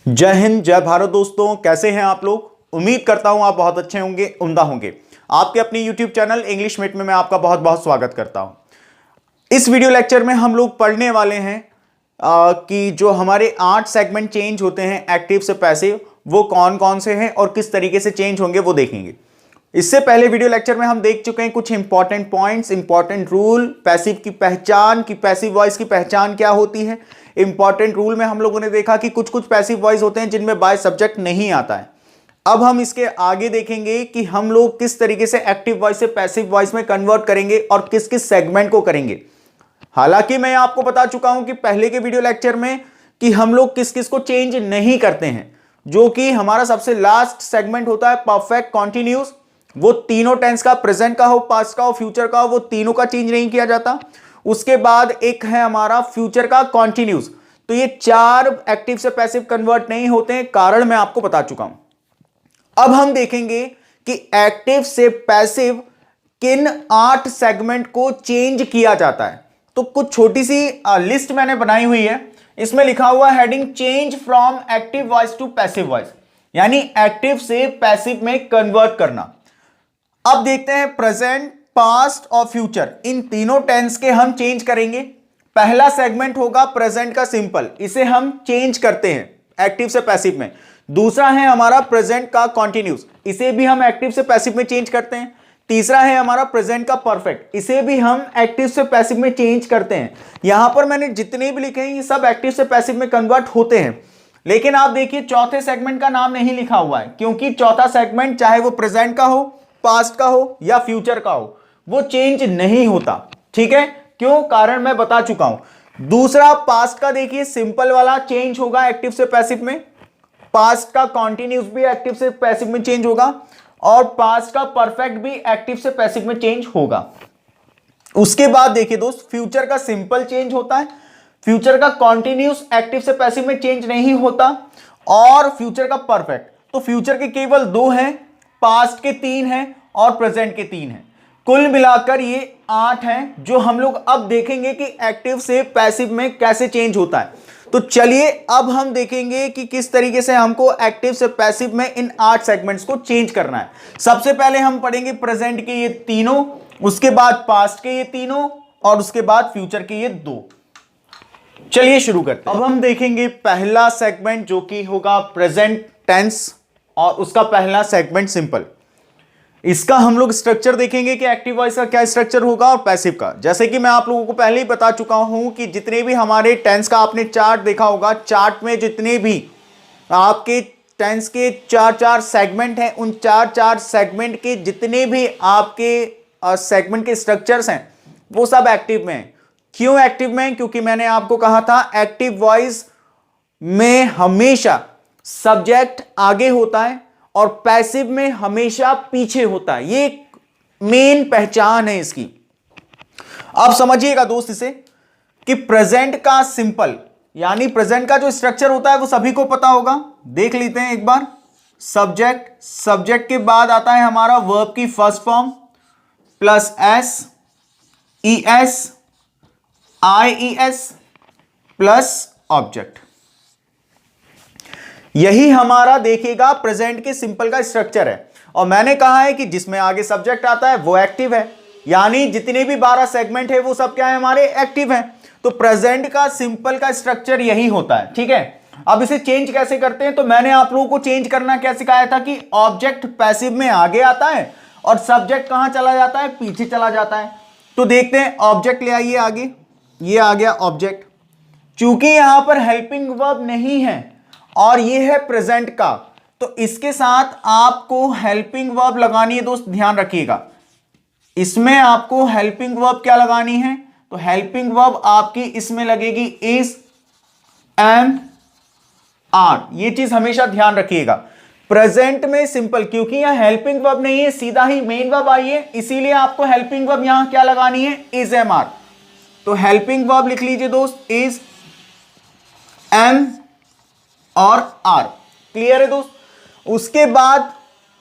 जय हिंद, जय भारत। दोस्तों, कैसे हैं आप लोग? उम्मीद करता हूं आप बहुत अच्छे होंगे, उम्दा होंगे। आपके अपनी YouTube चैनल इंग्लिश मिट में मैं आपका बहुत बहुत स्वागत करता हूं। इस वीडियो लेक्चर में हम लोग पढ़ने वाले हैं कि जो हमारे 8 सेगमेंट चेंज होते हैं एक्टिव से पैसिव, वो कौन कौन से हैं और किस तरीके से चेंज होंगे वो देखेंगे। इससे पहले वीडियो लेक्चर में हम देख चुके हैं कुछ important points, important rule, passive की पहचान, की पैसिव वॉइस की पहचान क्या होती है। इंपॉर्टेंट रूल में हम लोगों ने देखा कि कुछ कुछ पैसिव वॉइस होते हैं जिनमें बाय सब्जेक्ट नहीं आता है। अब हम इसके आगे देखेंगे कि हम लोग किस तरीके से एक्टिव वॉइस से पैसिव वॉइस में कन्वर्ट करेंगे और किस किस सेगमेंट को करेंगे। हालांकि मैं आपको बता चुका हूं कि पहले के वीडियो लेक्चर में कि हम लोग किस किस को चेंज नहीं करते हैं, जो कि हमारा सबसे लास्ट सेगमेंट होता है परफेक्ट कॉन्टिन्यूस। वो तीनों टेंस का, प्रेजेंट का हो, पास्ट का हो, फ्यूचर का हो, वो तीनों का चेंज नहीं किया जाता। उसके बाद एक है हमारा फ्यूचर का कॉन्टिन्यूस। तो ये 4 एक्टिव से पैसिव कन्वर्ट नहीं होते हैं, कारण मैं आपको बता चुका हूं। अब हम देखेंगे कि एक्टिव से पैसिव किन 8 सेगमेंट को चेंज किया जाता है। तो कुछ छोटी सी लिस्ट मैंने बनाई हुई है। इसमें लिखा हुआ heading change from active voice to passive voice, यानी एक्टिव से पैसिव में कन्वर्ट करना। अब देखते हैं प्रेजेंट, पास्ट और फ्यूचर, इन तीनों टेंस के हम चेंज करेंगे। पहला सेगमेंट होगा प्रेजेंट का सिंपल, इसे हम चेंज करते हैं एक्टिव से पैसिव में। दूसरा है हमारा प्रेजेंट का कॉन्टिन्यूस, इसे भी हम एक्टिव से पैसिव में चेंज करते हैं। तीसरा है हमारा प्रेजेंट का परफेक्ट, इसे भी हम एक्टिव से पैसिव में चेंज करते हैं। यहां पर मैंने जितने भी लिखे हैं ये सब एक्टिव से पैसिव में कन्वर्ट होते हैं। लेकिन आप देखिए चौथे सेगमेंट का नाम नहीं लिखा हुआ है, क्योंकि चौथा सेगमेंट चाहे वो प्रेजेंट का हो, पास्ट का हो या फ्यूचर का हो, वो चेंज नहीं होता। ठीक है, क्यों? कारण मैं बता चुका हूं। दूसरा पास्ट का देखिए सिंपल वाला चेंज होगा एक्टिव से पैसिव में, पास्ट का कॉन्टिन्यूस भी एक्टिव से पैसिव में चेंज होगा और पास्ट का परफेक्ट भी एक्टिव से पैसिव में चेंज होगा। उसके बाद देखिए दोस्त, फ्यूचर का सिंपल चेंज होता है, फ्यूचर का कॉन्टिन्यूस एक्टिव से पैसिव में चेंज नहीं होता, और फ्यूचर का परफेक्ट। तो फ्यूचर के केवल 2 हैं, पास्ट के 3 हैं और प्रेजेंट के 3 हैं। कुल मिलाकर ये 8 हैं जो हम लोग अब देखेंगे कि एक्टिव से पैसिव में कैसे चेंज होता है। तो चलिए अब हम देखेंगे कि किस तरीके से हमको एक्टिव से पैसिव में इन 8 सेगमेंट्स को चेंज करना है। सबसे पहले हम पढ़ेंगे प्रेजेंट के ये तीनों, उसके बाद पास्ट के ये तीनों और उसके बाद फ्यूचर के ये 2। चलिए शुरू करते हैं। अब हम देखेंगे पहला सेगमेंट जो कि होगा प्रेजेंट टेंस, और उसका पहला सेगमेंट सिंपल। इसका हम लोग स्ट्रक्चर देखेंगे कि एक्टिव वॉइस का क्या स्ट्रक्चर होगा और पैसिव का। जैसे कि मैं आप लोगों को पहले ही बता चुका हूं कि जितने भी हमारे टेंस का आपने चार्ट देखा होगा, चार्ट में जितने भी आपके टेंस के 4 सेगमेंट हैं, उन 4 सेगमेंट के जितने भी आपके सेगमेंट के स्ट्रक्चर्स हैं वो सब एक्टिव में हैं। क्यों एक्टिव में? क्योंकि मैंने आपको कहा था एक्टिव वॉइस में हमेशा सब्जेक्ट आगे होता है और पैसिव में हमेशा पीछे होता है। ये एक मेन पहचान है इसकी। अब समझिएगा दोस्त इसे कि प्रेजेंट का सिंपल, यानी प्रेजेंट का जो स्ट्रक्चर होता है वो सभी को पता होगा। देख लेते हैं एक बार। सब्जेक्ट, सब्जेक्ट के बाद आता है हमारा वर्ब की first form plus S, E S, I E S plus object. यही हमारा देखिएगा प्रेजेंट के सिंपल का स्ट्रक्चर है। और मैंने कहा है कि जिसमें आगे सब्जेक्ट आता है वो एक्टिव है, यानी जितने भी 12 सेगमेंट है वो सब क्या है, हमारे एक्टिव हैं। तो प्रेजेंट का सिंपल का स्ट्रक्चर यही होता है। ठीक है, अब इसे चेंज कैसे करते हैं? तो मैंने आप लोगों को चेंज करना क्या सिखाया था कि ऑब्जेक्ट पैसिव में आगे आता है और सब्जेक्ट कहां चला जाता है, पीछे चला जाता है। तो देखते हैं, ऑब्जेक्ट ले आइए आगे, ये आ गया ऑब्जेक्ट। चूंकि यहां पर हेल्पिंग वर्ब नहीं है और ये है प्रेजेंट का, तो इसके साथ आपको हेल्पिंग वर्ब लगानी है दोस्त, ध्यान रखिएगा। इसमें आपको हेल्पिंग वर्ब क्या लगानी है? तो हेल्पिंग वर्ब आपकी इसमें लगेगी इज, एम, आर। ये चीज हमेशा ध्यान रखिएगा। प्रेजेंट में सिंपल, क्योंकि यहां हेल्पिंग वर्ब नहीं है, सीधा ही मेन वर्ब आई है, इसीलिए आपको हेल्पिंग वर्ब यहां क्या लगानी है, इज, एम, आर। तो हेल्पिंग वर्ब लिख लीजिए दोस्त, इज, एम और आर। क्लियर है दोस्त? उसके बाद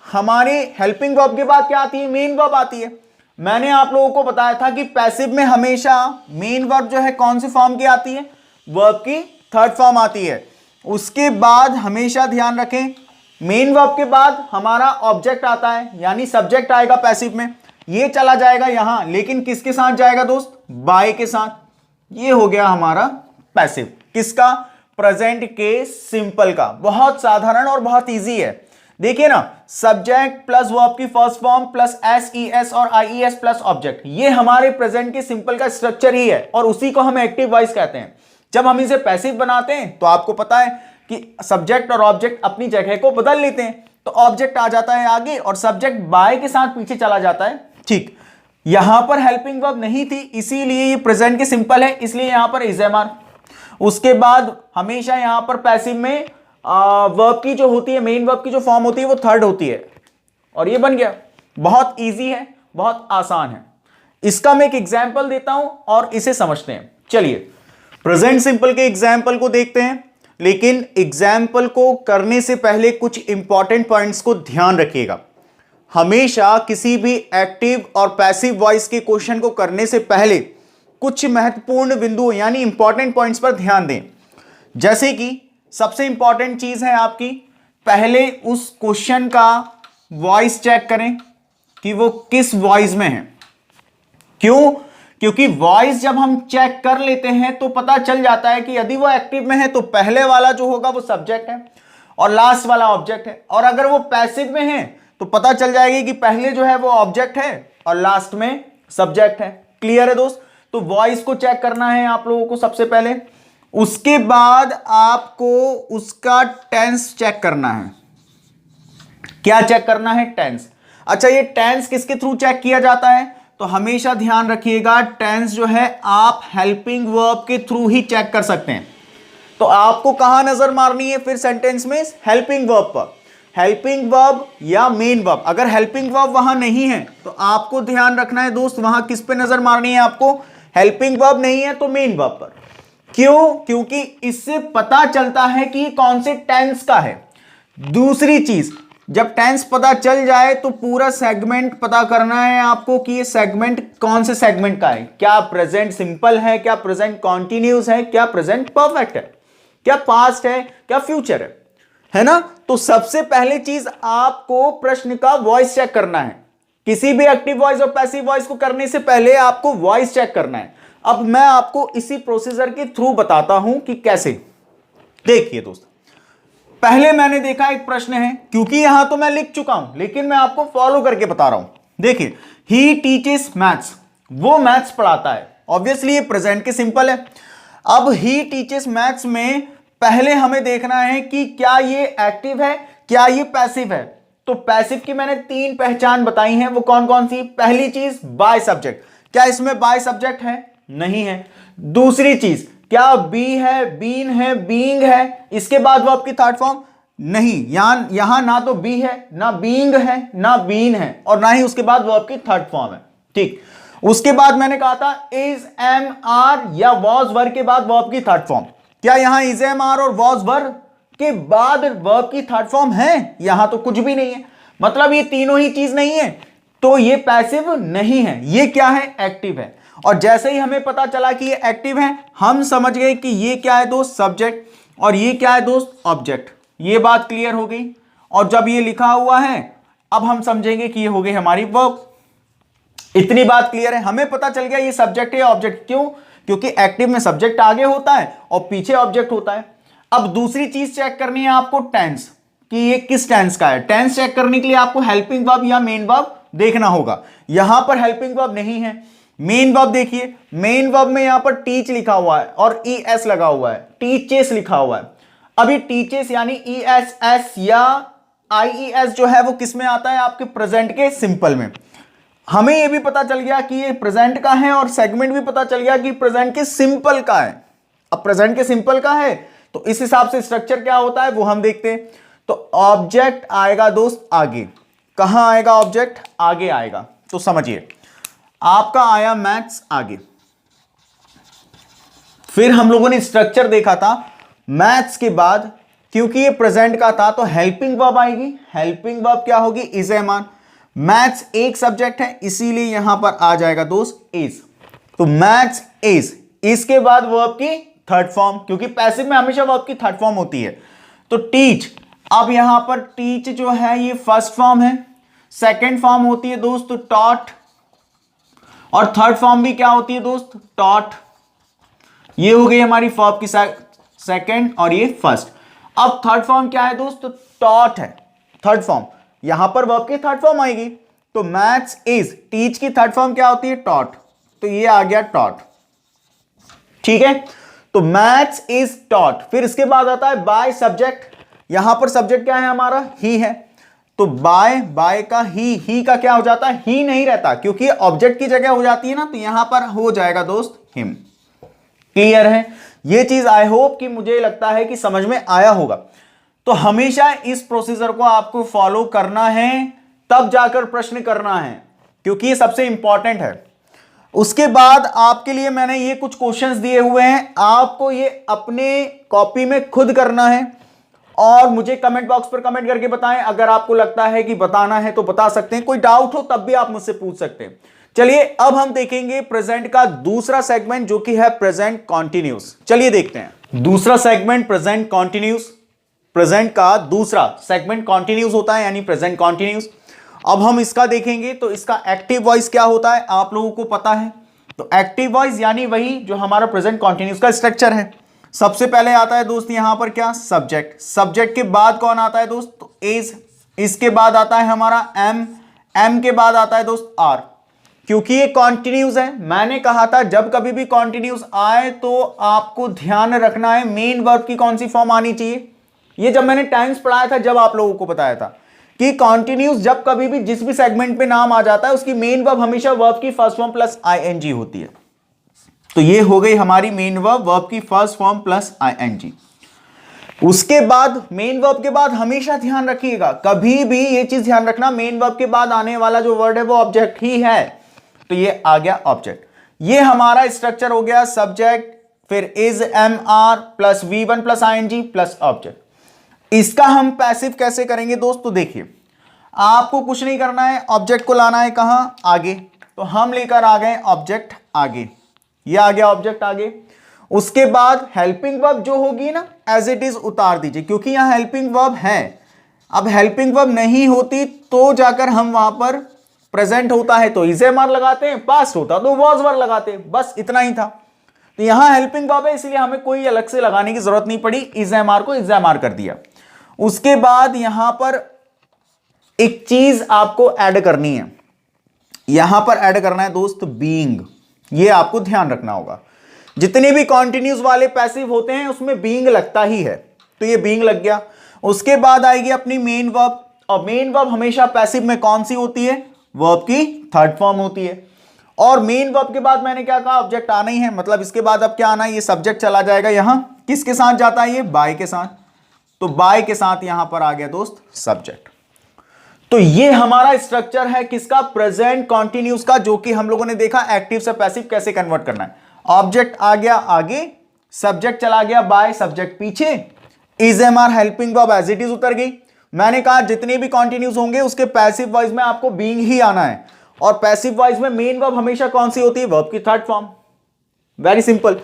हमारे हेल्पिंग वर्ब के बाद क्या आती है, मेन वर्ब आती है। मैंने आप लोगों को बताया था कि पैसिव में हमेशा मेन वर्ब जो है कौन सी फॉर्म की आती है, वर्ब की थर्ड फॉर्म आती है। उसके बाद हमेशा ध्यान रखें मेन वर्ब के बाद हमारा ऑब्जेक्ट आता है, यानी सब्जेक्ट आएगा पैसिव में, ये चला जाएगा यहां, लेकिन किसके साथ जाएगा दोस्त? बाय के साथ। ये हो गया हमारा पैसिव, किसका? प्रेजेंट के सिंपल का। बहुत साधारण और बहुत इजी है। देखिए ना, सब्जेक्ट प्लस वर्ब की first form plus S E S और आई ई एस प्लस ऑब्जेक्ट, ये हमारे प्रेजेंट के सिंपल का स्ट्रक्चर ही है, और उसी को हम एक्टिव वॉइस कहते हैं। जब हम इसे पैसिव बनाते हैं तो आपको पता है कि सब्जेक्ट और ऑब्जेक्ट अपनी जगह को बदल लेते हैं, तो ऑब्जेक्ट आ जाता है आगे और सब्जेक्ट बाय के साथ पीछे चला जाता है। ठीक, यहां पर हेल्पिंग वर्ब नहीं थी, इसीलिए ये प्रेजेंट के सिंपल है, इसलिए यहां पर इज एम आर। उसके बाद हमेशा यहां पर पैसिव में वर्ब की जो होती है, मेन वर्ब की जो फॉर्म होती है वो थर्ड होती है, और ये बन गया। बहुत इजी है, बहुत आसान है। इसका मैं एक एग्जाम्पल देता हूं और इसे समझते हैं। चलिए प्रेजेंट सिंपल के एग्जाम्पल को देखते हैं, लेकिन एग्जाम्पल को करने से पहले कुछ इंपॉर्टेंट पॉइंट्स को ध्यान रखिएगा। हमेशा किसी भी एक्टिव और पैसिव वॉइस के क्वेश्चन को करने से पहले कुछ महत्वपूर्ण बिंदु यानी इंपॉर्टेंट पॉइंट्स पर ध्यान दें। जैसे कि सबसे इंपॉर्टेंट चीज है आपकी, पहले उस क्वेश्चन का वॉइस चेक करें कि वो किस वॉइस में है। क्यों? क्योंकि वॉइस जब हम चेक कर लेते हैं तो पता चल जाता है कि यदि वो एक्टिव में है तो पहले वाला जो होगा वो सब्जेक्ट है और लास्ट वाला ऑब्जेक्ट है, और अगर वो पैसिव में है तो पता चल जाएगी कि पहले जो है वो ऑब्जेक्ट है और लास्ट में सब्जेक्ट है। क्लियर है दोस्त? तो वॉइस को चेक करना है आप लोगों को सबसे पहले, उसके बाद आपको उसका टेंस चेक करना है। क्या चेक करना है? टेंस। अच्छा, ये टेंस किसके थ्रू चेक किया जाता है? तो हमेशा ध्यान रखिएगा, टेंस जो है आप हेल्पिंग वर्ब के थ्रू ही चेक कर सकते हैं। तो आपको कहां नजर मारनी है फिर सेंटेंस में? हेल्पिंग वर्ब पर। हेल्पिंग वर्ब या मेन वर्ब। अगर हेल्पिंग वर्ब वहां नहीं है तो आपको ध्यान रखना है दोस्त, वहां किस पे नजर मारनी है आपको? हेल्पिंग वर्ब नहीं है तो मेन वर्ब पर। क्यों? क्योंकि इससे पता चलता है कि कौन से टेंस का है। दूसरी चीज, जब टेंस पता चल जाए तो पूरा सेगमेंट पता करना है आपको कि ये सेगमेंट कौन से सेगमेंट का है। क्या प्रेजेंट सिंपल है, क्या प्रेजेंट कॉन्टिन्यूस है, क्या प्रेजेंट परफेक्ट है, क्या पास्ट है, क्या फ्यूचर है ना? तो सबसे पहले चीज आपको प्रश्न का वॉइस चेक करना है। किसी भी एक्टिव वॉइस और पैसिव वॉइस को करने से पहले आपको वॉइस चेक करना है। अब मैं आपको इसी प्रोसीजर के थ्रू बताता हूं कि कैसे। देखिए दोस्त, पहले मैंने देखा एक प्रश्न है, क्योंकि यहां तो मैं लिख चुका हूं लेकिन मैं आपको फॉलो करके बता रहा हूं। देखिए, ही टीचेस मैथ्स, वो मैथ्स पढ़ाता है। ऑब्वियसली ये प्रेजेंट के सिंपल है। अब ही टीचेस मैथ्स में पहले हमें देखना है कि क्या ये एक्टिव है, क्या ये पैसिव है। तो पैसिव की मैंने 3 पहचान बताई हैं, वो कौन कौन सी? पहली चीज, बाय सब्जेक्ट। क्या इसमें बाय सब्जेक्ट है? नहीं है। दूसरी चीज, क्या बी है, बीन है, बीइंग है, इसके बाद वो आपकी थर्ड फॉर्म? नहीं, यहां ना तो बी है, ना बीइंग है, ना बीन है, और ना ही उसके बाद वो आपकी थर्ड फॉर्म है। ठीक, उसके बाद मैंने कहा था इज एम आर या वॉज वर्ब के बाद वर्ब की थर्ड फॉर्म। क्या यहां इज एम आर और वॉज वर्ब के बाद वर्ब की थर्ड फॉर्म है? यहां तो कुछ भी नहीं है, मतलब ये तीनों ही चीज नहीं है, तो ये पैसिव नहीं है, ये क्या है? एक्टिव है। और जैसे ही हमें पता चला कि ये एक्टिव है, हम समझ गए कि ये क्या है दोस्त? सब्जेक्ट, और ये क्या है दोस्त? ऑब्जेक्ट। ये बात क्लियर हो गई। और जब ये लिखा हुआ है, अब हम समझेंगे कि ये हो गई हमारी वर्ब। इतनी बात क्लियर है, हमें पता चल गया ये सब्जेक्ट है या ऑब्जेक्ट। क्यों? क्योंकि एक्टिव में सब्जेक्ट आगे होता है और पीछे ऑब्जेक्ट होता है। अब दूसरी चीज चेक करनी है आपको, टेंस, कि ये किस टेंस का है। टेंस चेक करने के लिए आपको हेल्पिंग वर्ब या मेन वर्ब देखना होगा। यहां पर हेल्पिंग वर्ब नहीं है, मेन वर्ब देखिए। मेन वर्ब में यहां पर टीच लिखा हुआ है और ई एस लगा हुआ है, टीचेस लिखा हुआ है। अभी टीचेस यानी ई एस एस या आई ई एस जो है वो किस में आता है? आपके प्रेजेंट के सिंपल में। हमें यह भी पता चल गया कि ये प्रेजेंट का है और सेगमेंट भी पता चल गया कि प्रेजेंट के सिंपल का है। अब प्रेजेंट के सिंपल का है तो इस हिसाब से स्ट्रक्चर क्या होता है वो हम देखते हैं। तो ऑब्जेक्ट आएगा दोस्त आगे। कहां आएगा ऑब्जेक्ट? आगे आएगा। तो समझिए, आपका आया मैथ्स आगे। फिर हम लोगों ने स्ट्रक्चर देखा था, मैथ्स के बाद क्योंकि ये प्रेजेंट का था तो हेल्पिंग वर्ब आएगी। हेल्पिंग वर्ब क्या होगी? Is am are. मैथ्स एक सब्जेक्ट है इसीलिए यहां पर आ जाएगा दोस्त इज। तो मैथ्स इज, इसके बाद वर्ब की थर्ड फॉर्म, क्योंकि पैसिव में हमेशा वर्ब की थर्ड फॉर्म होती है। तो टीच, अब यहां पर टीच जो है ये फर्स्ट फॉर्म है, सेकंड फॉर्म होती है दोस्त टॉट, और थर्ड फॉर्म भी क्या होती है दोस्त, टॉट। ये हो गई हमारी वर्ब की सेकंड और ये फर्स्ट। अब थर्ड फॉर्म क्या है दोस्त, टॉट है थर्ड फॉर्म, यहां पर वर्ब की थर्ड फॉर्म आएगी। तो मैथ्स इज, टीच की थर्ड फॉर्म क्या होती है, टॉट, तो ये आ गया टॉट। ठीक है, तो मैथ्स इज टॉट। फिर इसके बाद आता है बाय सब्जेक्ट, यहां पर सब्जेक्ट क्या है हमारा, ही है, तो बाय का ही का क्या हो जाता है, ही नहीं रहता, क्योंकि ऑब्जेक्ट की जगह हो जाती है ना, तो यहां पर हो जाएगा दोस्त हिम। क्लियर है ये चीज, आई होप कि मुझे लगता है कि समझ में आया होगा। तो हमेशा इस प्रोसीजर को आपको फॉलो करना है, तब जाकर प्रश्न करना है, क्योंकि ये सबसे इंपॉर्टेंट है। उसके बाद आपके लिए मैंने ये कुछ क्वेश्चंस दिए हुए हैं, आपको ये अपने कॉपी में खुद करना है और मुझे कमेंट बॉक्स पर कमेंट करके बताएं। अगर आपको लगता है कि बताना है तो बता सकते हैं, कोई डाउट हो तब भी आप मुझसे पूछ सकते हैं। चलिए अब हम देखेंगे प्रेजेंट का दूसरा सेगमेंट, जो कि है प्रेजेंट कॉन्टिन्यूस। चलिए देखते हैं दूसरा सेगमेंट, प्रेजेंट कॉन्टिन्यूस। प्रेजेंट का दूसरा सेगमेंट कॉन्टिन्यूस होता है, यानी प्रेजेंट कॉन्टिन्यूस। अब हम इसका देखेंगे, तो इसका एक्टिव वॉइस क्या होता है आप लोगों को पता है। तो एक्टिव वॉइस यानी वही जो हमारा प्रेजेंट कॉन्टिन्यूस का स्ट्रक्चर है। सबसे पहले आता है दोस्त यहां पर क्या, सब्जेक्ट। सब्जेक्ट के बाद कौन आता है दोस्त, तो इज। इसके बाद आता है हमारा एम, एम के बाद आता है दोस्त आर। क्योंकि ये कॉन्टिन्यूस है, मैंने कहा था जब कभी भी कॉन्टिन्यूस आए तो आपको ध्यान रखना है मेन वर्ब की कौन सी फॉर्म आनी चाहिए। ये जब मैंने टाइम्स पढ़ाया था, जब आप लोगों को बताया था कि कॉन्टिन्यूस जब कभी भी जिस भी सेगमेंट पे नाम आ जाता है, उसकी मेन वर्ब हमेशा वर्ब की फर्स्ट फॉर्म प्लस आईएनजी होती है। तो ये हो गई हमारी मेन वर्ब की फर्स्ट फॉर्म प्लस आईएनजी। उसके बाद मेन वर्ब के बाद हमेशा ध्यान रखिएगा, कभी भी ये चीज ध्यान रखना, मेन वर्ब के बाद आने वाला जो वर्ड है वो ऑब्जेक्ट ही है। तो ये आ गया ऑब्जेक्ट। ये हमारा स्ट्रक्चर हो गया, सब्जेक्ट, फिर is, am, are plus V1 plus ING plus object. इसका हम पैसिव कैसे करेंगे दोस्त, तो देखिए आपको कुछ नहीं करना है, ऑब्जेक्ट को लाना है कहां, आगे। तो हम लेकर आ गए ऑब्जेक्ट आगे, ये आ गया ऑब्जेक्ट आगे। उसके बाद हेल्पिंग वर्ब जो होगी ना, एज इट इज उतार दीजिए, क्योंकि यहां हेल्पिंग वर्ब है। अब हेल्पिंग वर्ब नहीं होती तो जाकर हम वहां पर प्रेजेंट होता है तो इज एम आर लगाते हैं, पास्ट होता तो वॉज वर लगाते हैं, बस इतना ही था। तो यहां हेल्पिंग वर्ब है, इसलिए हमें कोई अलग से लगाने की जरूरत नहीं पड़ी, इज एम आर को इज एम आर कर दिया। उसके बाद यहां पर एक चीज आपको ऐड करनी है, यहां पर ऐड करना है दोस्त बीइंग। ये आपको ध्यान रखना होगा, जितने भी कॉन्टिन्यूस वाले पैसिव होते हैं उसमें बीइंग लगता ही है, तो ये बीइंग लग गया। उसके बाद आएगी अपनी मेन वर्ब, और मेन वर्ब हमेशा पैसिव में कौन सी होती है, वर्ब की थर्ड फॉर्म होती है। और मेन वर्ब के बाद मैंने क्या कहा, ऑब्जेक्ट आना ही है, मतलब इसके बाद अब क्या आना है, ये सब्जेक्ट चला जाएगा, यहां किसके साथ जाता है, ये बाय के साथ। तो बाय के साथ यहां पर आ गया दोस्त सब्जेक्ट। तो ये हमारा स्ट्रक्चर है किसका, प्रेजेंट कॉन्टिन्यूस का, जो कि हम लोगों ने देखा एक्टिव से पैसिव कैसे कन्वर्ट करना है। ऑब्जेक्ट आ गया आगे, सब्जेक्ट चला गया बाय, सब्जेक्ट पीछे, is am are helping verb as it is उतर गई। मैंने कहा जितने भी कॉन्टिन्यूस होंगे उसके पैसिव वॉइस में आपको बीइंग ही आना है, और पैसिव वॉइस में मेन वर्ब हमेशा कौन सी होती है, वर्ब की थर्ड फॉर्म। Very simple.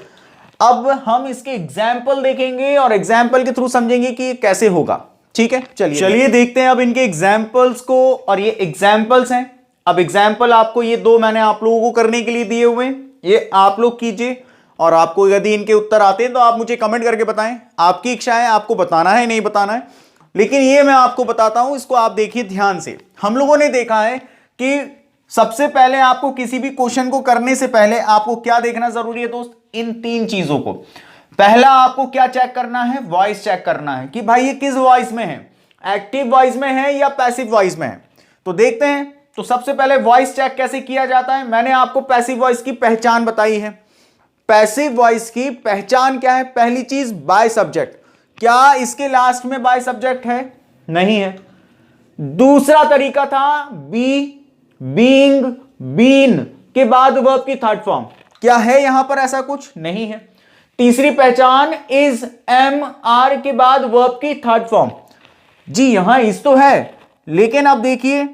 अब हम इसके एग्जाम्पल देखेंगे और एग्जाम्पल के थ्रू समझेंगे कि ये कैसे होगा। ठीक है, चलिए देखते हैं अब इनके एग्जाम्पल्स को, और ये एग्जाम्पल्स हैं। अब एग्जाम्पल आपको ये दो मैंने आप लोगों को करने के लिए दिए हुए हैं, ये आप लोग कीजिए, और आपको यदि इनके उत्तर आते हैं तो आप मुझे कमेंट करके बताएं, आपकी इच्छा है आपको बताना है नहीं बताना है, लेकिन ये मैं आपको बताता हूं, इसको आप देखिए ध्यान से। हम लोगों ने देखा है कि सबसे पहले आपको किसी भी क्वेश्चन को करने से पहले आपको क्या देखना जरूरी है दोस्त, इन तीन चीजों को। पहला आपको क्या चेक करना है, वॉइस चेक करना है कि भाई ये किस वॉइस में है, एक्टिव वॉइस में है या पैसिव वॉइस में है। तो देखते हैं, तो सबसे पहले वॉइस चेक कैसे किया जाता है। मैंने आपको पैसिव वॉइस की पहचान बताई है। पैसिव वॉइस की पहचान क्या है, पहली चीज बाय सब्जेक्ट। क्या इसके लास्ट में बाय सब्जेक्ट है, नहीं है। दूसरा तरीका था बी, बीइंग, बीन के बाद वर्ब की थर्ड फॉर्म, क्या है यहां पर ऐसा कुछ, नहीं है। तीसरी पहचान इज, एम, आर के बाद वर्ब की थर्ड फॉर्म। जी यहां इज तो है, लेकिन अब देखिए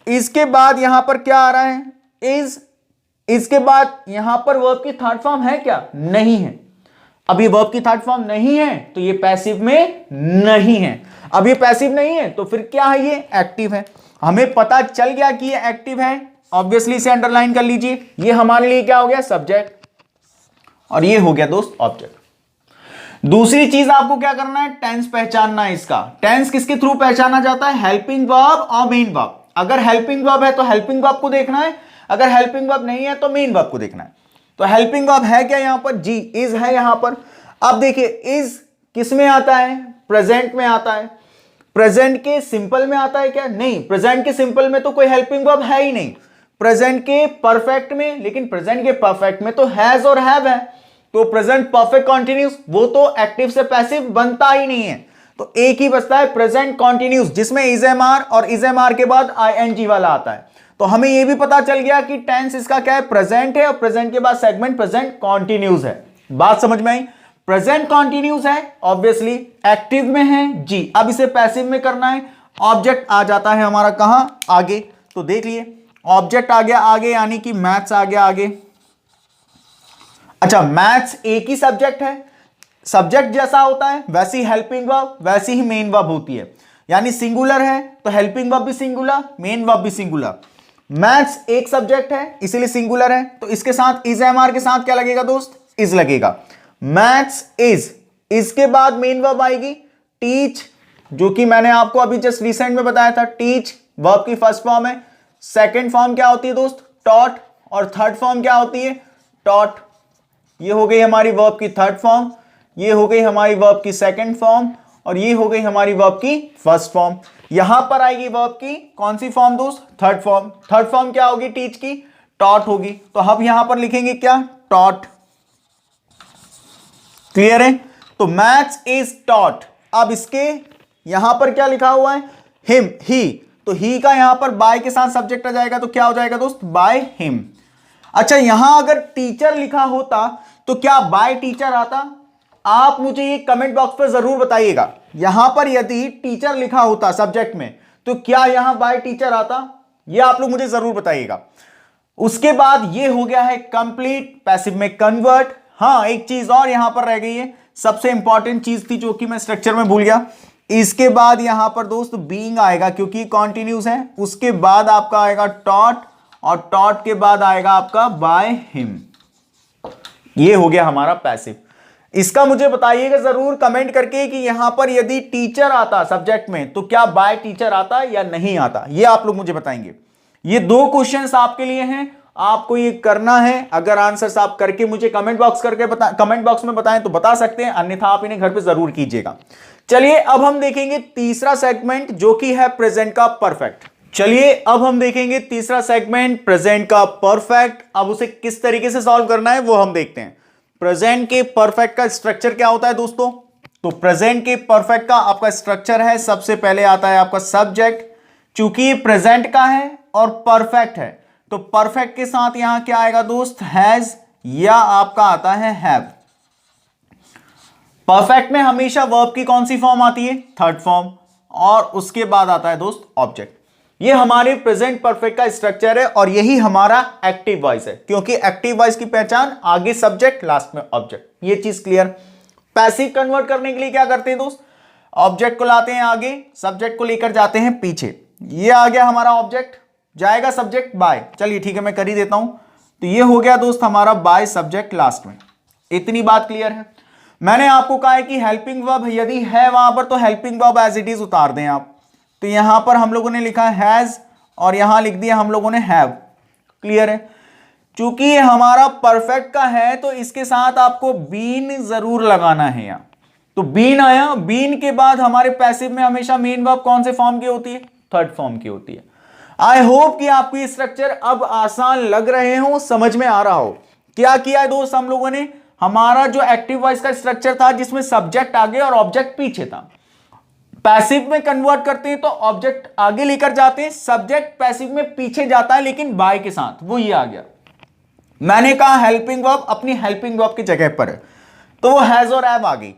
इसके बाद यहां पर क्या आ रहा है, इज, इसके बाद यहां पर वर्ब की थर्ड फॉर्म है क्या, नहीं है। अब ये वर्ब की थर्ड फॉर्म नहीं है तो ये पैसिव में नहीं है। अब ये पैसिव नहीं है तो फिर क्या है, ये एक्टिव है। हमें पता चल गया कि ये एक्टिव है, ऑब्वियसली इसे अंडरलाइन कर लीजिए। ये हमारे लिए क्या हो गया, सब्जेक्ट, और ये हो गया दोस्त ऑब्जेक्ट। दूसरी चीज आपको क्या करना है, टेंस पहचानना है इसका। टेंस किसके थ्रू पहचाना जाता है, हेल्पिंग वर्ब और मेन वर्ब। अगर हेल्पिंग वर्ब है तो हेल्पिंग वर्ब को देखना है, अगर हेल्पिंग वर्ब नहीं है तो मेन वर्ब को देखना है। तो हेल्पिंग वर्ब है क्या यहां पर, जी, इज है यहां पर। अब देखिए इज किस में आता है, प्रेजेंट में आता है। प्रेजेंट के सिंपल में आता है क्या, नहीं, प्रेजेंट के सिंपल में तो कोई हेल्पिंग वर्ब है ही नहीं। प्रेजेंट के परफेक्ट में, लेकिन प्रेजेंट के परफेक्ट में तो हैज और हैव है, तो प्रेजेंट परफेक्ट कॉन्टिन्यूस वो तो एक्टिव से पैसिव बनता ही नहीं है। तो एक ही बचता है प्रेजेंट कॉन्टिन्यूस, जिसमें इज एम आर और इज एम आर के बाद आईएनजी वाला आता है। तो हमें यह भी पता चल गया कि टेंस इसका क्या है, प्रेजेंट है, और प्रेजेंट के बाद सेगमेंट प्रेजेंट कॉन्टिन्यूस है। बात समझ में आई, प्रेजेंट कॉन्टिन्यूस है, ऑब्वियसली एक्टिव में है जी। अब इसे पैसिव में करना है, ऑब्जेक्ट आ जाता है हमारा कहां, आगे। तो देख लिए ऑब्जेक्ट आ गया आगे, यानी कि मैथ्स आ गया आगे। अच्छा, मैथ्स एक ही सब्जेक्ट है, सब्जेक्ट जैसा होता है वैसी हेल्पिंग वर्ब वैसी ही मेन वर्ब होती है, यानी सिंगुलर है तो हेल्पिंग वर्ब भी सिंगुलर, मेन वर्ब भी सिंगुलर। मैथ्स एक सब्जेक्ट है इसीलिए सिंगुलर है, तो इसके साथ इज एम आर के साथ क्या लगेगा दोस्त, इज लगेगा। मैथ्स इज, इसके बाद मेन वर्ब आएगी टीच, जो कि मैंने आपको अभी जस्ट रिसेंट में बताया था। टीच वर्ब की फर्स्ट फॉर्म है, सेकंड फॉर्म क्या होती है दोस्त, टॉट, और थर्ड फॉर्म क्या होती है, टॉट। ये हो गई हमारी वर्ब की थर्ड फॉर्म, ये हो गई हमारी वर्ब की सेकंड फॉर्म, और ये हो गई हमारी वर्ब की फर्स्ट फॉर्म। यहां पर आएगी वर्ब की कौन सी फॉर्म दोस्त, थर्ड फॉर्म। थर्ड फॉर्म क्या होगी टीच की, टॉट होगी। तो हम यहां पर लिखेंगे क्या, टॉट। क्लियर है, तो मैथ्स इज टॉट। अब इसके यहां पर क्या लिखा हुआ है, हिम, ही, तो ही का यहां पर बाय के साथ सब्जेक्ट आ जाएगा, तो क्या हो जाएगा दोस्त, बाय हिम। अच्छा, यहां अगर टीचर लिखा होता तो क्या बाय टीचर आता, आप मुझे ये कमेंट बॉक्स पर जरूर बताइएगा। यहां पर यदि टीचर लिखा होता सब्जेक्ट में तो क्या यहां बाय टीचर आता, ये आप लोग मुझे जरूर बताइएगा। उसके बाद ये हो गया है कंप्लीट, पैसिव में कन्वर्ट। हां, एक चीज और यहां पर रह गई है, सबसे इंपॉर्टेंट चीज थी जो कि मैं स्ट्रक्चर में भूल गया। इसके बाद यहां पर दोस्त बीइंग आएगा क्योंकि कॉन्टिन्यूस है। उसके बाद आपका आएगा टॉट, और टॉट के बाद आएगा आपका बाय हिम। ये हो गया हमारा पैसिव। इसका मुझे बताइएगा जरूर कमेंट करके कि यहां पर यदि टीचर आता सब्जेक्ट में तो क्या बाय टीचर आता या नहीं आता, ये आप लोग मुझे बताएंगे। ये दो क्वेश्चंस आपके लिए हैं, आपको ये करना है। अगर आंसर्स आप करके मुझे कमेंट बॉक्स में बताएं तो बता सकते हैं, अन्यथा आप इन्हें घर पे जरूर कीजिएगा। चलिए अब हम देखेंगे तीसरा सेगमेंट जो कि है प्रेजेंट का परफेक्ट। चलिए अब हम देखेंगे तीसरा सेगमेंट प्रेजेंट का परफेक्ट। अब उसे किस तरीके से सॉल्व करना है वो हम देखते हैं। प्रेजेंट के परफेक्ट का स्ट्रक्चर क्या होता है दोस्तों, तो प्रेजेंट के परफेक्ट का आपका स्ट्रक्चर है, सबसे पहले आता है आपका सब्जेक्ट। चूंकि प्रेजेंट का है और परफेक्ट है तो परफेक्ट के साथ यहां क्या आएगा दोस्त, हैज, या आपका आता है हैव। परफेक्ट में हमेशा वर्ब की कौन सी फॉर्म आती है, थर्ड फॉर्म, और उसके बाद आता है दोस्त ऑब्जेक्ट। ये हमारे प्रेजेंट परफेक्ट का स्ट्रक्चर है और यही हमारा एक्टिव वॉइस है, क्योंकि एक्टिव वॉइस की पहचान आगे सब्जेक्ट लास्ट में ऑब्जेक्ट। ये चीज क्लियर। पैसिव कन्वर्ट करने के लिए क्या करते हैं दोस्त, ऑब्जेक्ट को लाते हैं आगे, सब्जेक्ट को लेकर जाते हैं पीछे। ये आ गया हमारा ऑब्जेक्ट, जाएगा सब्जेक्ट बाय, चलिए ठीक है मैं कर ही देता हूं। तो ये हो गया दोस्त हमारा बाय सब्जेक्ट लास्ट में। इतनी बात क्लियर है। मैंने आपको कहा है कि हेल्पिंग वर्ब यदि है वहां पर तो helping verb as it is उतार दें आप। तो यहां पर हम लोगों ने लिखा हैज और यहां लिख दिया हम लोगों ने हैव। क्लियर है। चूंकि ये हमारा परफेक्ट का है तो इसके साथ आपको बीन जरूर लगाना है यहां। तो बीन आया, बीन के बाद हमारे पैसिव में हमेशा मेन वर्ब कौन से फॉर्म की होती है, थर्ड फॉर्म की होती है। आई होप कि आपको ये स्ट्रक्चर अब आसान लग रहे हो, समझ में आ रहा हो। क्या किया है दोस्त हम लोगों ने, हमारा जो एक्टिव वॉइस का स्ट्रक्चर था जिसमें सब्जेक्ट आगे और ऑब्जेक्ट पीछे था, पैसिव में कन्वर्ट करते हैं तो ऑब्जेक्ट आगे लेकर जाते हैं, सब्जेक्ट पैसिव में पीछे जाता है लेकिन बाय के साथ, वो ये आ गया। मैंने कहा हेल्पिंग वर्ब अपनी हेल्पिंग वर्ब की जगह पर है तो वो हैज और हैव आ गई।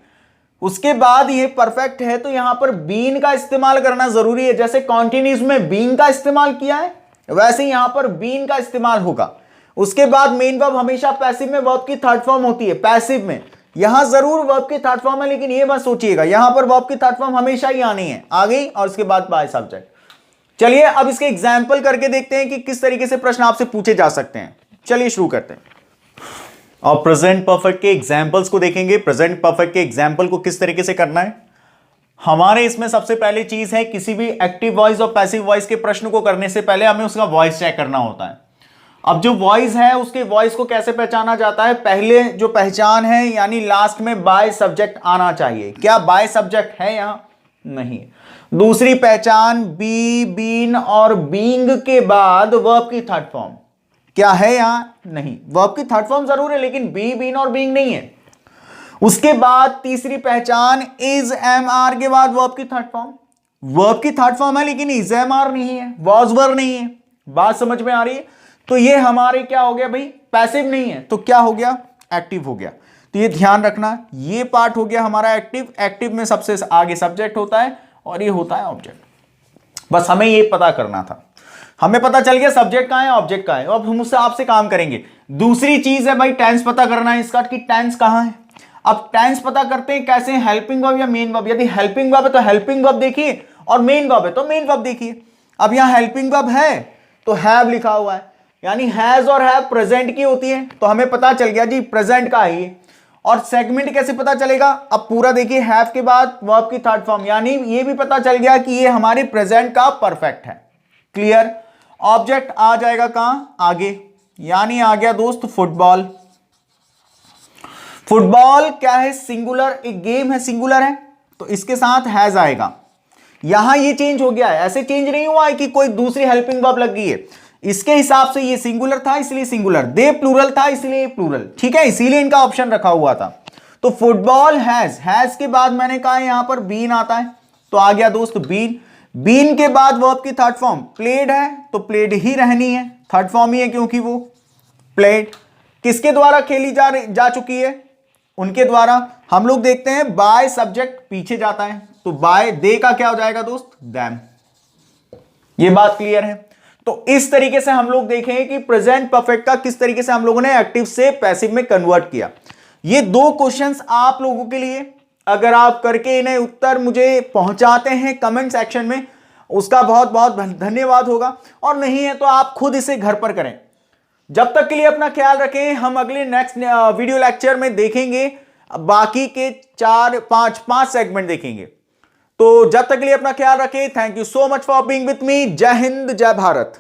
उसके बाद ये परफेक्ट है तो यहां पर बीन का इस्तेमाल करना जरूरी है। जैसे कॉन्टिन्यूस में बीन का इस्तेमाल किया है वैसे यहां पर बीन का इस्तेमाल होगा। उसके बाद मेन वर्ब हमेशा पैसिव में वर्ब की थर्ड फॉर्म होती है, पैसिव में यहां जरूर वर्ब की थर्ड फॉर्म है, लेकिन ये मत सोचिएगा यहां पर वर्ब की थर्ड फॉर्म हमेशा ही आनी है, आ गई और उसके बाद बाय सब्जेक्ट। चलिए अब इसके एग्जाम्पल करके देखते हैं कि किस तरीके से प्रश्न आपसे पूछे जा सकते हैं। चलिए शुरू करते हैं और प्रेजेंट परफेक्ट के एग्जाम्पल्स को देखेंगे। प्रेजेंट परफेक्ट के एग्जाम्पल को किस तरीके से करना है। हमारे इसमें सबसे पहले चीज है, किसी भी एक्टिव वॉइस और पैसिव वॉइस के प्रश्न को करने से पहले हमें उसका वॉइस चेक करना होता है। अब जो वॉइस है उसके वॉइस को कैसे पहचाना जाता है, पहले जो पहचान है यानी लास्ट में बाय सब्जेक्ट आना चाहिए। क्या बाय सब्जेक्ट है यहां? नहीं। दूसरी पहचान बी, बीन और बीइंग के बाद वर्ब की थर्ड फॉर्म क्या है यहां? नहीं। वर्ब की थर्ड फॉर्म जरूर है लेकिन बी, बीन और बीइंग नहीं है। उसके बाद तीसरी पहचान इज, एम, आर के बाद वर्ब की थर्ड फॉर्म। वर्ब की थर्ड फॉर्म है लेकिन इज, एम, आर नहीं है, वॉज वर नहीं है। बात समझ में आ रही है? तो ये हमारे क्या हो गया भाई, पैसिव नहीं है, तो क्या हो गया, एक्टिव हो गया। तो ये ध्यान रखना, ये पार्ट हो गया हमारा एक्टिव। एक्टिव में सबसे आगे सब्जेक्ट होता है और ये होता है ऑब्जेक्ट। बस हमें ये पता करना था, हमें पता चल गया सब्जेक्ट कहां है, ऑब्जेक्ट कहां है। अब हम उससे आपसे काम करेंगे। दूसरी चीज है भाई टेंस पता करना है इसका, कि टेंस कहां है। अब टेंस पता करते हैं कैसे, हेल्पिंग वर्ब या मेन वर्ब। यदि हेल्पिंग वर्ब है तो हेल्पिंग वर्ब देखिए, और मेन वर्ब है तो मेन वर्ब देखिए। अब यहां हेल्पिंग वर्ब है तो हैव लिखा हुआ है, यानी हैज और हैव प्रेजेंट की होती है, तो हमें पता चल गया जी प्रेजेंट का है ये। और सेगमेंट कैसे पता चलेगा, अब पूरा देखिए, हैव के बाद वर्ब की थर्ड फॉर्म, यानी ये भी पता चल गया कि ये हमारे प्रेजेंट का परफेक्ट है। क्लियर। ऑब्जेक्ट आ जाएगा कहां, आगे, यानी आ गया दोस्त फुटबॉल। फुटबॉल क्या है, सिंगुलर, एक गेम है, सिंगुलर है, तो इसके साथ हैज आएगा। यहां ये चेंज हो गया है, ऐसे चेंज नहीं हुआ है कि कोई दूसरी हेल्पिंग वर्ब लग गई है। इसके हिसाब से ये सिंगुलर था इसलिए सिंगुलर, दे प्लूरल था इसलिए प्लूरल, ठीक है, इसीलिए इनका ऑप्शन रखा हुआ था। तो फुटबॉल हैज के बाद मैंने कहा यहां पर बीन आता है, तो आ गया दोस्त बीन। बीन के बाद वर्ब की थर्ड फॉर्म प्लेड है, तो प्लेड ही रहनी है, थर्ड फॉर्म ही है क्योंकि वो प्लेड किसके द्वारा खेली जा चुकी है, उनके द्वारा। हम लोग देखते हैं बाय सब्जेक्ट पीछे जाता है, तो बाय दे का क्या हो जाएगा दोस्त, दैम। ये बात क्लियर है। तो इस तरीके से हम लोग देखेंगे कि प्रेजेंट परफेक्ट का किस तरीके से हम लोगों ने एक्टिव से पैसिव में कन्वर्ट किया। ये दो क्वेश्चंस आप लोगों के लिए, अगर आप करके इन्हें उत्तर मुझे पहुंचाते हैं कमेंट सेक्शन में, उसका बहुत बहुत धन्यवाद होगा, और नहीं है तो आप खुद इसे घर पर करें। जब तक के लिए अपना ख्याल रखें, हम अगले नेक्स्ट वीडियो लेक्चर में देखेंगे बाकी के 4-5 सेगमेंट देखेंगे। तो जब तक के लिए अपना ख्याल रखें। Thank you so much for being with me. जय हिंद, जय भारत।